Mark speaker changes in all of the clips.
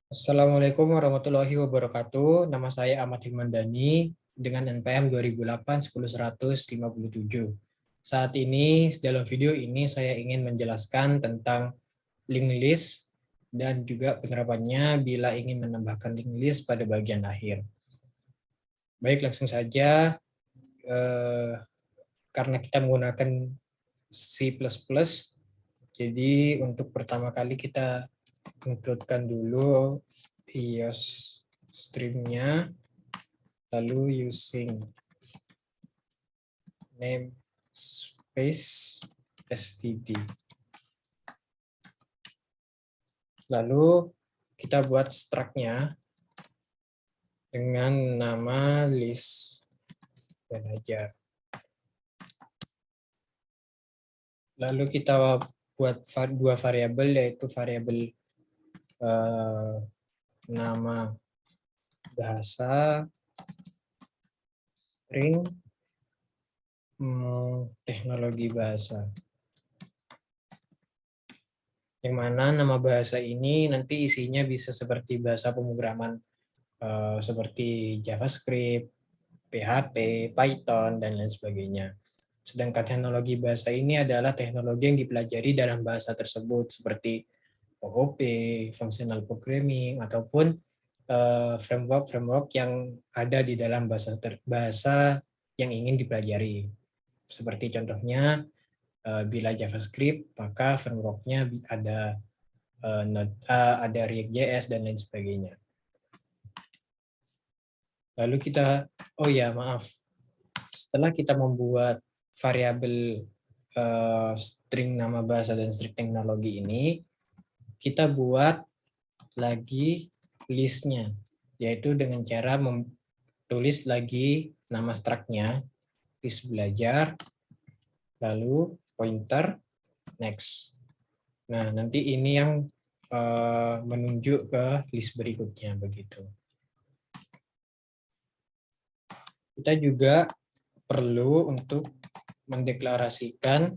Speaker 1: Assalamualaikum warahmatullahi wabarakatuh. Nama saya Ahmad Himandani dengan NPM 2008-10157. Saat ini, dalam video ini saya ingin menjelaskan tentang linked list dan juga penerapannya bila ingin menambahkan linked list pada bagian akhir. Baik, langsung saja. Karena kita menggunakan C++, jadi untuk pertama kali kita include-kan dulu iOS streamnya, lalu using namespace std. Lalu kita buat struct-nya dengan nama list belajar. Lalu kita buat dua variabel, yaitu variabel nama bahasa string teknologi bahasa, yang mana nama bahasa ini nanti isinya bisa seperti bahasa pemrograman seperti JavaScript, PHP, Python, dan lain sebagainya. Sedangkan teknologi bahasa ini adalah teknologi yang dipelajari dalam bahasa tersebut seperti OOP, functional programming, ataupun framework-framework yang ada di dalam bahasa yang ingin dipelajari. Seperti contohnya, bila JavaScript, maka framework-nya ada React.js dan lain sebagainya. Lalu kita, oh ya maaf, setelah kita membuat variabel string nama bahasa dan string teknologi ini, kita buat lagi listnya, yaitu dengan cara tulis lagi nama struct-nya, list belajar, lalu pointer, next. Nah, nanti ini yang menunjuk ke list berikutnya, begitu. Kita juga perlu untuk mendeklarasikan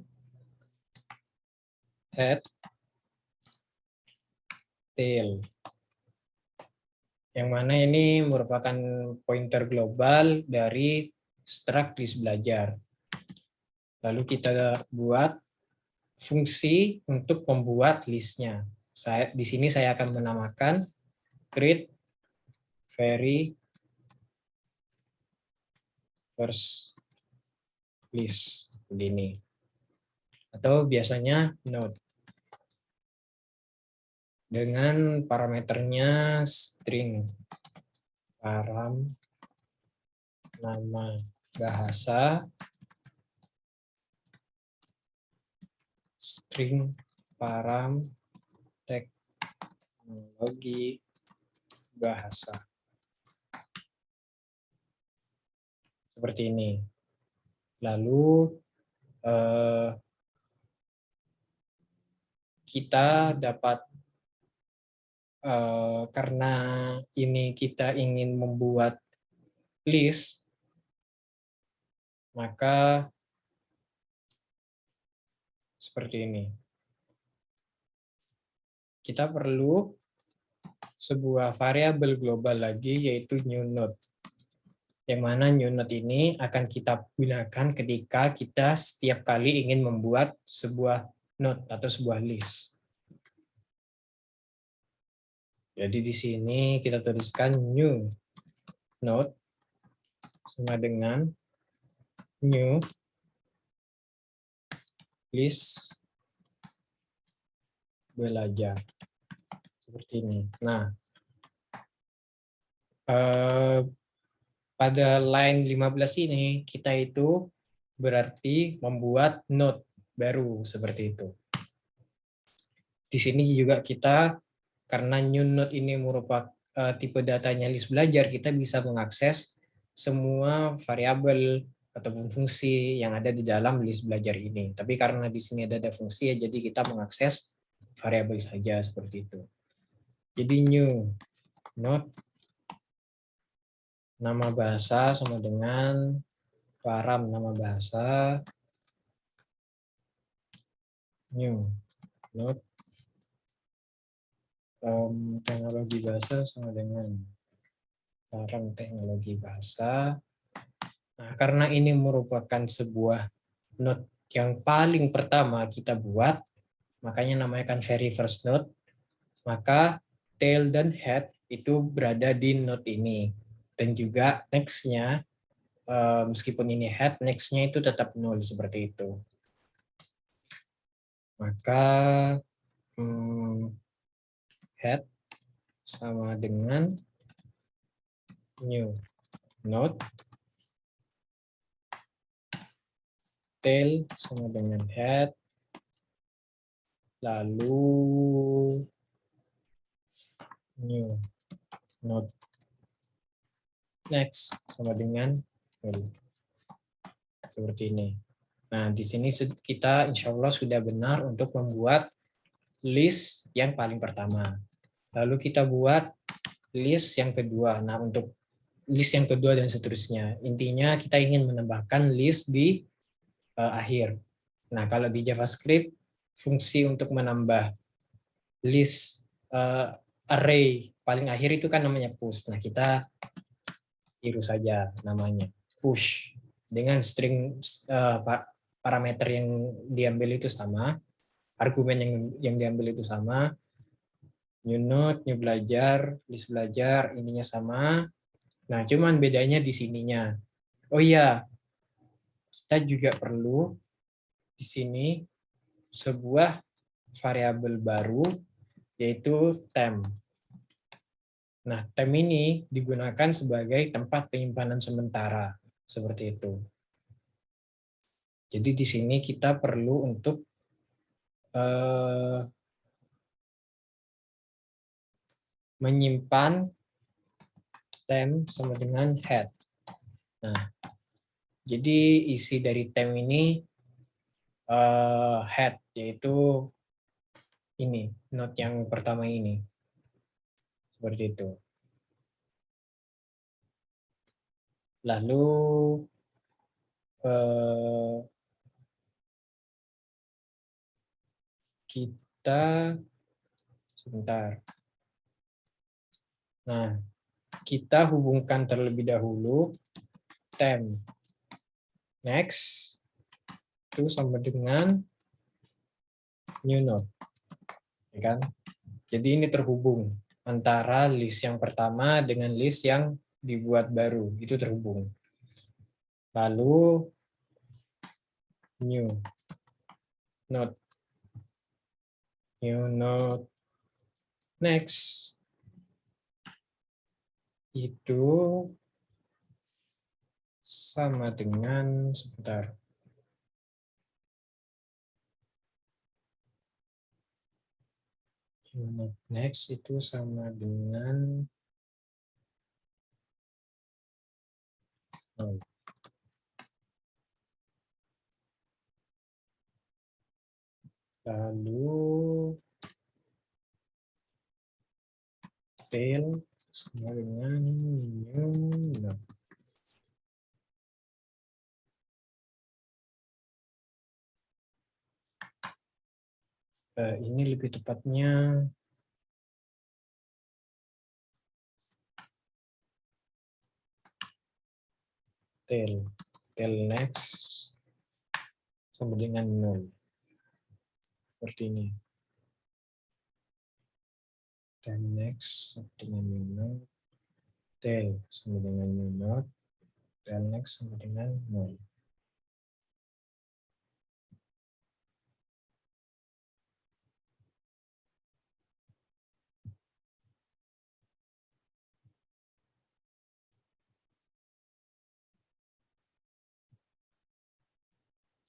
Speaker 1: head tail, yang mana ini merupakan pointer global dari struct list belajar. Lalu kita buat fungsi untuk membuat listnya. Di sini saya akan menamakan create very first list, begini. Atau biasanya node. Dengan parameternya string param nama bahasa, string param teknologi bahasa. Seperti ini. Lalu kita dapat, karena ini kita ingin membuat list, maka seperti ini. Kita perlu sebuah variabel global lagi, yaitu new node. Yang mana new node ini akan kita gunakan ketika kita setiap kali ingin membuat sebuah node atau sebuah list. Jadi di sini kita tuliskan new node sama dengan new list belajar. Seperti ini. Nah, pada line 15 ini kita itu berarti membuat node baru seperti itu. Di sini juga kita, karena new node ini merupakan tipe datanya list belajar, kita bisa mengakses semua variabel ataupun fungsi yang ada di dalam list belajar ini. Tapi karena di sini ada fungsi, ya jadi kita mengakses variabel saja seperti itu. Jadi new node nama bahasa sama dengan param nama bahasa, new node teknologi bahasa sama dengan barang teknologi bahasa. Nah, karena ini merupakan sebuah node yang paling pertama kita buat, makanya namanya kan very first node, maka tail dan head itu berada di node ini. Dan juga next-nya, meskipun ini head, next-nya itu tetap nol seperti itu. Maka head sama dengan new node, tail sama dengan head, lalu new node next sama dengan nol. Seperti ini. Nah, di sini kita insya Allah sudah benar untuk membuat list yang paling pertama. Lalu kita buat list yang kedua. Nah, untuk list yang kedua dan seterusnya. Intinya kita ingin menambahkan list di akhir. Nah, kalau di JavaScript, fungsi untuk menambah list array paling akhir itu kan namanya push. Nah, kita tiru saja namanya push dengan string parameter yang diambil itu sama, argumen yang diambil itu sama, new node, new belajar, list belajar, ininya sama. Nah, cuman bedanya di sininya. Oh iya, kita juga perlu di sini sebuah variabel baru yaitu temp. Nah, temp ini digunakan sebagai tempat penyimpanan sementara seperti itu. Jadi di sini kita perlu untuk menyimpan temp sama dengan head. Nah, jadi isi dari temp ini head, yaitu ini, node yang pertama ini. Seperti itu. Lalu kita sebentar. Nah, kita hubungkan terlebih dahulu temp next itu sama dengan new node, ya kan? Jadi ini terhubung antara list yang pertama dengan list yang dibuat baru, itu terhubung. Lalu new node next itu sama dengan sebentar. Next itu sama dengan lalu tail sama dengan new node. Ini lebih tepatnya tail next sama dengan nol, seperti ini. Tail next sama dengan new node, tail sama dengan new node, tail next sama dengan nol.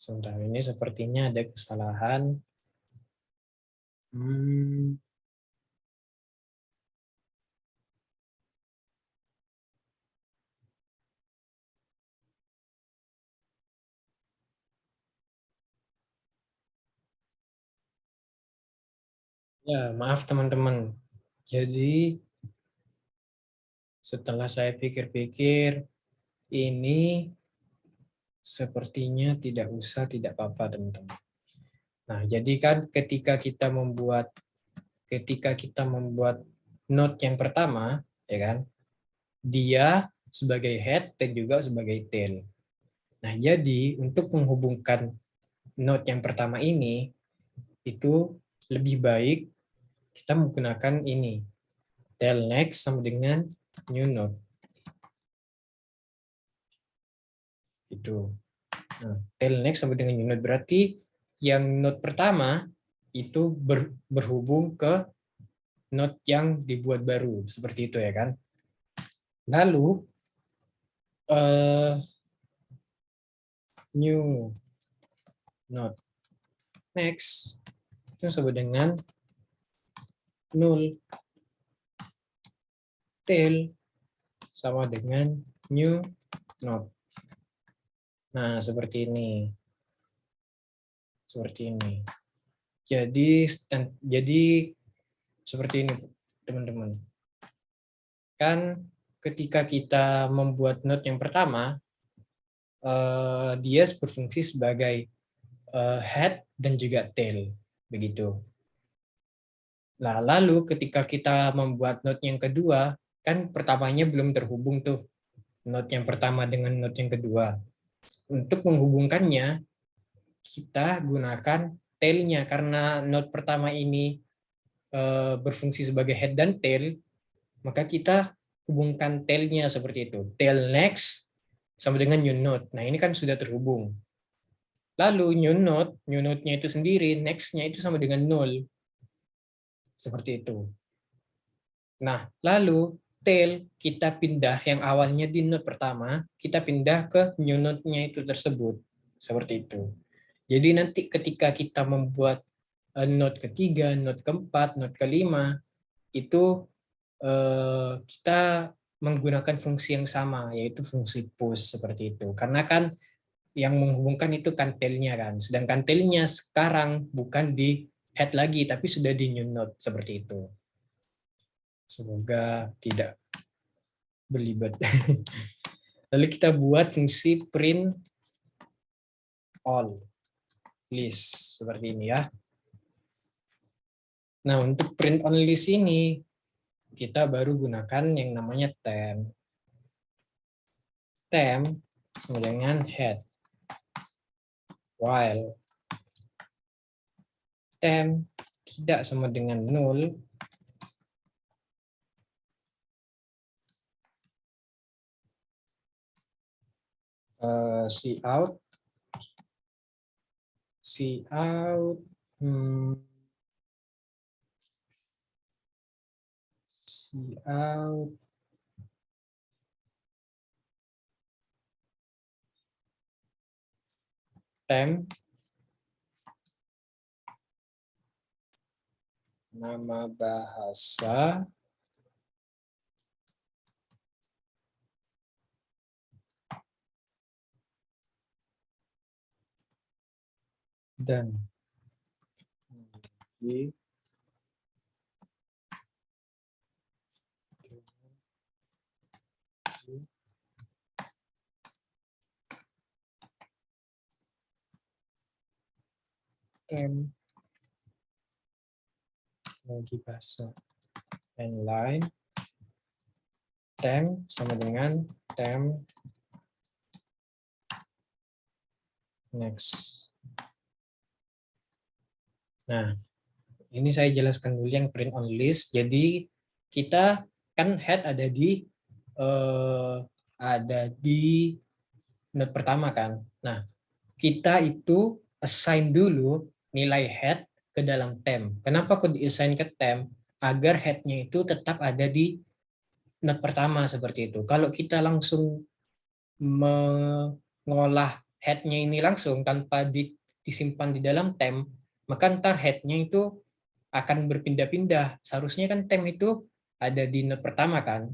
Speaker 1: Sebentar, ini sepertinya ada kesalahan. Ya, maaf teman-teman. Jadi setelah saya pikir-pikir, ini sepertinya tidak usah, tidak apa-apa teman-teman. Nah, jadi kan ketika kita membuat ketika kita membuat node yang pertama, ya kan, dia sebagai head dan juga sebagai tail. Nah, jadi untuk menghubungkan node yang pertama ini, itu lebih baik kita menggunakan ini, tail next sama dengan new node. Gitu. Nah, tail next sama dengan new node berarti yang node pertama itu berhubung ke node yang dibuat baru, seperti itu ya kan. Lalu new node next itu sama dengan null tail sama dengan new node. Nah, seperti ini. Seperti ini. Jadi seperti ini, teman-teman. Kan ketika kita membuat node yang pertama, dia berfungsi sebagai head dan juga tail, begitu. Nah, lalu ketika kita membuat node yang kedua, kan pertamanya belum terhubung tuh, node yang pertama dengan node yang kedua. Untuk menghubungkannya, kita gunakan tail-nya, karena node pertama ini berfungsi sebagai head dan tail, maka kita hubungkan tail-nya seperti itu. Tail next sama dengan new node. Nah, ini kan sudah terhubung. Lalu new node-nya itu sendiri, next-nya itu sama dengan null. Seperti itu. Nah, lalu tail kita pindah yang awalnya di node pertama, kita pindah ke new node-nya itu tersebut. Seperti itu. Jadi nanti ketika kita membuat node ketiga, node keempat, node kelima, itu kita menggunakan fungsi yang sama, yaitu fungsi push seperti itu. Karena kan yang menghubungkan itu kan tail-nya kan. Sedangkan tail-nya sekarang bukan di head lagi, tapi sudah di new node seperti itu. Semoga tidak berlibat. Lalu kita buat fungsi print all list seperti ini ya. Nah, untuk print on list ini kita baru gunakan yang namanya temp. Temp sama dengan head. While temp tidak sama dengan null, cout cout temp nama bahasa dan temp lagi bahasa inline temp sama dengan temp next. Nah, ini saya jelaskan dulu yang print on list. Jadi kita kan head ada di node pertama kan. Nah, kita itu assign dulu nilai head ke dalam temp. Kenapa kok di-assign ke temp? Agar head-nya itu tetap ada di node pertama seperti itu. Kalau kita langsung mengolah head-nya ini langsung tanpa disimpan di dalam temp, maka ntar head-nya itu akan berpindah-pindah. Seharusnya kan temp itu ada di node pertama kan.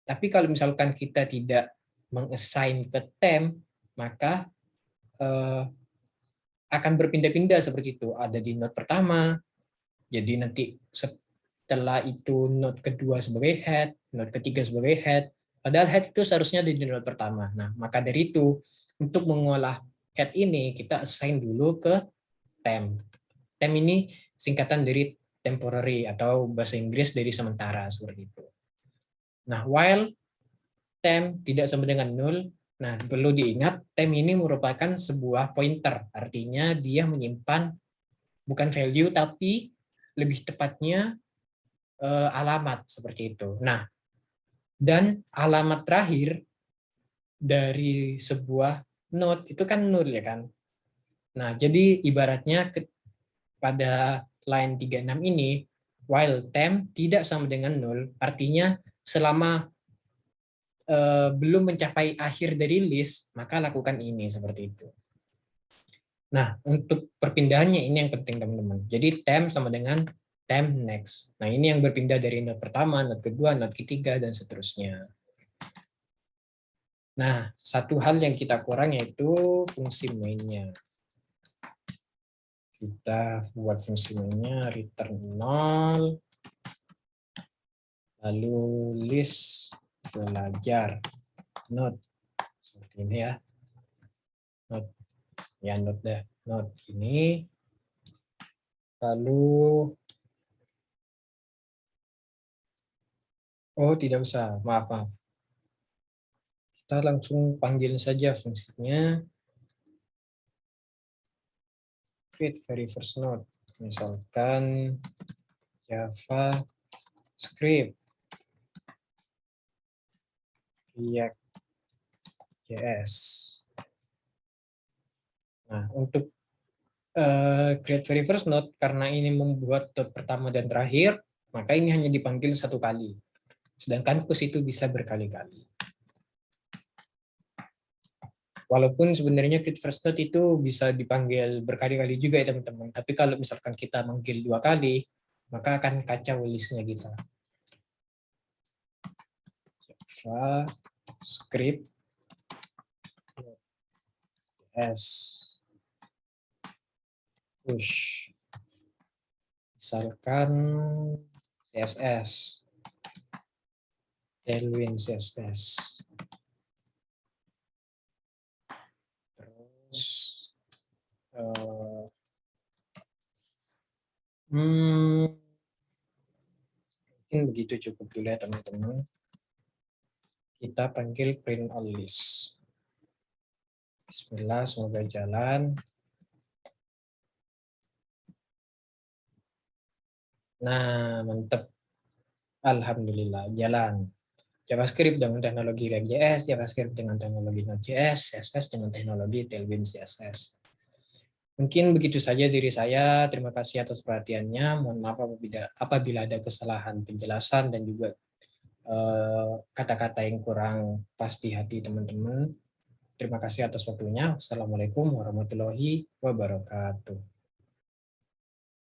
Speaker 1: Tapi kalau misalkan kita tidak mengassign ke temp, maka akan berpindah-pindah seperti itu. Ada di node pertama, jadi nanti setelah itu node kedua sebagai head, node ketiga sebagai head. Padahal head itu seharusnya di node pertama. Nah, maka dari itu untuk mengolah head ini kita assign dulu ke temp. Temp ini singkatan dari temporary atau bahasa Inggris dari sementara seperti itu. Nah, while temp tidak sama dengan null, nah perlu diingat temp ini merupakan sebuah pointer, artinya dia menyimpan bukan value tapi lebih tepatnya alamat seperti itu. Nah, dan alamat terakhir dari sebuah node itu kan null ya kan. Nah, jadi ibaratnya pada line 36 ini while temp tidak sama dengan null, artinya selama belum mencapai akhir dari list, maka lakukan ini seperti itu. Nah, untuk perpindahannya ini yang penting teman-teman. Jadi temp sama dengan temp next. Nah, ini yang berpindah dari node pertama, node kedua, node ketiga, dan seterusnya. Nah, satu hal yang kita kurang yaitu fungsi mainnya. Kita buat fungsi mainnya return 0, lalu list belajar node. Seperti ini ya. Node. Ya, node deh. Node ini. Lalu oh, tidak usah. Maaf. Kita langsung panggil saja fungsinya create very first node. Misalkan JavaScript React.js. Nah, untuk create very first node, karena ini membuat node pertama dan terakhir, maka ini hanya dipanggil satu kali. Sedangkan push itu bisa berkali-kali. Walaupun sebenarnya create first node itu bisa dipanggil berkali-kali juga ya teman-teman. Tapi kalau misalkan kita manggil 2 kali, maka akan kacau listnya kita. JavaScript S push. Misalkan CSS. Tailwind CSS. Terus mungkin begitu cukup dulu ya teman-teman. Kita panggil print all list. Bismillah, semoga jalan. Nah, mantap. Alhamdulillah, jalan. JavaScript dengan teknologi React.js, JavaScript dengan teknologi Node.js, CSS dengan teknologi Tailwind CSS. Mungkin begitu saja dari saya. Terima kasih atas perhatiannya. Mohon maaf apabila ada kesalahan penjelasan dan juga kata-kata yang kurang pas di hati teman-teman. Terima kasih atas waktunya. Assalamualaikum warahmatullahi wabarakatuh.